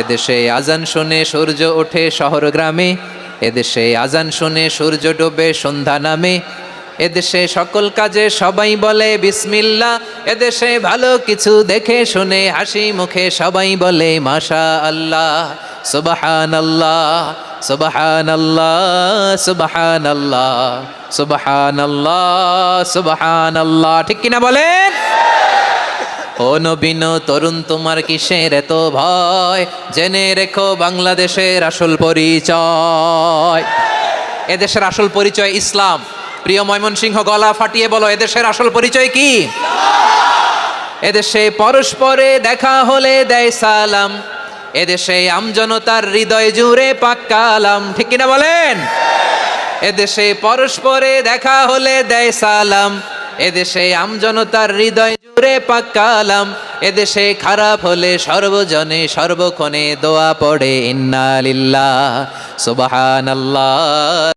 এদেশে আজান শুনে সূর্য ওঠে শহর গ্রামে, এদেশে আজান শুনে সূর্য ডোবে সন্ধ্যা নামে, এদেশে সকল কাজে সবাই বলে বিসমিল্লাহ, এদেশে ভালো কিছু দেখে শুনে হাসি মুখে সবাই বলে মাশা আল্লাহ, সুবহানাল্লাহ সুবহানাল্লাহ সুবহানাল্লাহ সুবহানাল্লাহ সুবহানাল্লাহ। ঠিক কিনা বলেন? ও নবীন তরুণ তোমার কিসের এত ভয়, জেনে রেখো বাংলাদেশের আসল পরিচয়। এদেশের আসল পরিচয় ইসলাম। প্রিয় ময়মনসিংহ, গলা ফাটিয়ে বলো, এদেশের আসল পরিচয় কি? এদেশে পরস্পরে দেখা হলে দেয় সালাম, এদেশে আমজনতার হৃদয় জুড়ে পাক কালাম। ঠিক কিনা বলেন? এদেশে পরস্পরে দেখা হলে দেয় সালাম, এদেশে আমজনতার হৃদয় জুড়ে পাক কালাম, এদেশে খারাপ হলে সর্বজনে সর্বক্ষণে দোয়া পড়ে ইন্না লিল্লাহ সুবহানাল্লাহ।